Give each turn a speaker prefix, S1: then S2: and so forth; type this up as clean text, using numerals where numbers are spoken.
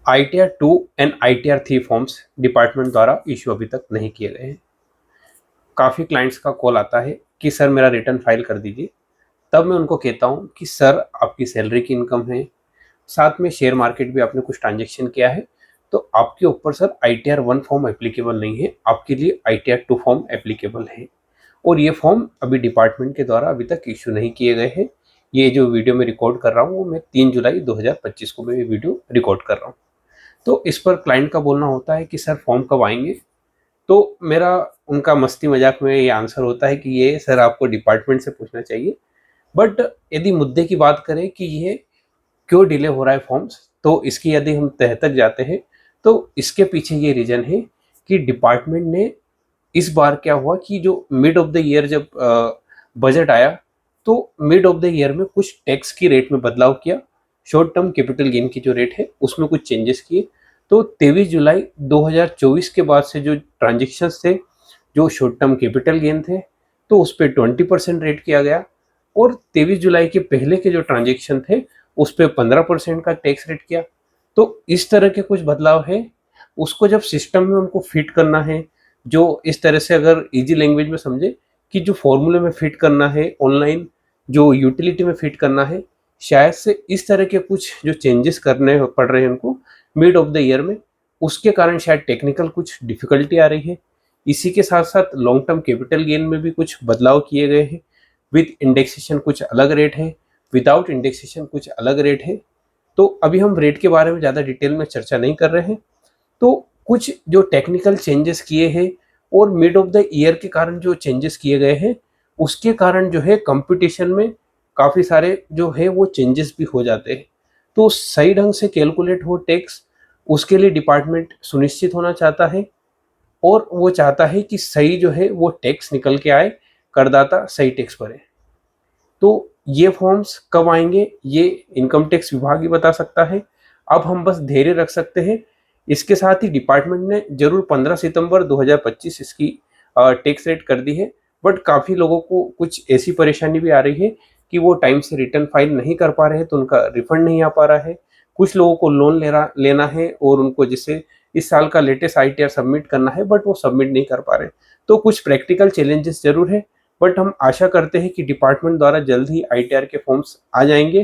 S1: ITR 2 and ITR 3 forms department द्वारा issue अभी तक नहीं किए गए हैं। काफ़ी क्लाइंट्स का कॉल आता है कि सर मेरा रिटर्न फाइल कर दीजिए। तब मैं उनको कहता हूँ कि सर आपकी सैलरी की इनकम है, साथ में शेयर मार्केट भी आपने कुछ ट्रांजेक्शन किया है, तो आपके ऊपर सर ITR 1 फॉर्म एप्लीकेबल नहीं है, आपके लिए ITR 2 फॉर्म एप्लीकेबल है। और ये फॉर्म अभी डिपार्टमेंट के द्वारा अभी तक इशू नहीं किए गए हैं। ये जो वीडियो मैं रिकॉर्ड कर रहा हूँ वो मैं 3 जुलाई 2025 को मैं ये वीडियो रिकॉर्ड कर रहा हूँ। तो इस पर क्लाइंट का बोलना होता है कि सर फॉर्म कब आएंगे। तो मेरा उनका मस्ती मजाक में ये आंसर होता है कि ये सर आपको डिपार्टमेंट से पूछना चाहिए। बट यदि मुद्दे की बात करें कि ये क्यों डिले हो रहा है फॉर्म्स, तो इसकी यदि हम तह तक जाते हैं तो इसके पीछे ये रीज़न है कि डिपार्टमेंट ने इस बार क्या हुआ कि जो मिड ऑफ द ईयर जब बजट आया, तो मिड ऑफ द ईयर में कुछ टैक्स की रेट में बदलाव किया। शॉर्ट टर्म कैपिटल गेन की जो रेट है उसमें कुछ चेंजेस किए। तो 23 जुलाई 2024 के बाद से जो ट्रांजेक्शन्स थे, जो शॉर्ट टर्म कैपिटल गेन थे, तो उस पर 20% रेट किया गया। और 23 जुलाई के पहले के जो ट्रांजेक्शन थे उस पर 15% का टैक्स रेट किया। तो इस तरह के कुछ बदलाव है, उसको जब सिस्टम में उनको फिट करना है, जो इस तरह से अगर इजी लैंग्वेज में समझे कि जो फॉर्मूले में फिट करना है ऑनलाइन, जो यूटिलिटी में फिट करना है, शायद से इस तरह के कुछ जो चेंजेस करने पड़ रहे हैं उनको मिड ऑफ द ईयर में, उसके कारण शायद टेक्निकल कुछ डिफिकल्टी आ रही है। इसी के साथ साथ लॉन्ग टर्म कैपिटल गेन में भी कुछ बदलाव किए गए हैं। विद इंडेक्सेशन कुछ अलग रेट है, विदाउट इंडेक्सेशन कुछ अलग रेट है। तो अभी हम रेट के बारे में ज़्यादा डिटेल में चर्चा नहीं कर रहे हैं। तो कुछ जो टेक्निकल चेंजेस किए हैं और मिड ऑफ द ईयर के कारण जो चेंजेस किए गए हैं, उसके कारण जो है कंपटीशन में काफ़ी सारे जो है वो चेंजेस भी हो जाते हैं। तो सही ढंग से कैलकुलेट हो टैक्स, उसके लिए डिपार्टमेंट सुनिश्चित होना चाहता है। और वो चाहता है कि सही जो है वो टैक्स निकल के आए, करदाता सही टैक्स भरे। तो ये फॉर्म्स कब आएंगे ये इनकम टैक्स विभाग ही बता सकता है। अब हम बस धैर्य रख सकते हैं। इसके साथ ही डिपार्टमेंट ने जरूर 15 सितंबर 2025 इसकी टैक्स रेट कर दी है। बट काफ़ी लोगों को कुछ ऐसी परेशानी भी आ रही है कि वो टाइम से रिटर्न फाइल नहीं कर पा रहे हैं, तो उनका रिफंड नहीं आ पा रहा है। कुछ लोगों को लोन लेना है और उनको जिससे इस साल का लेटेस्ट ITR सबमिट करना है, बट वो सबमिट नहीं कर पा रहे। तो कुछ प्रैक्टिकल चैलेंजेस जरूर है, बट हम आशा करते हैं कि डिपार्टमेंट द्वारा जल्द ही ITR के फॉर्म्स आ जाएंगे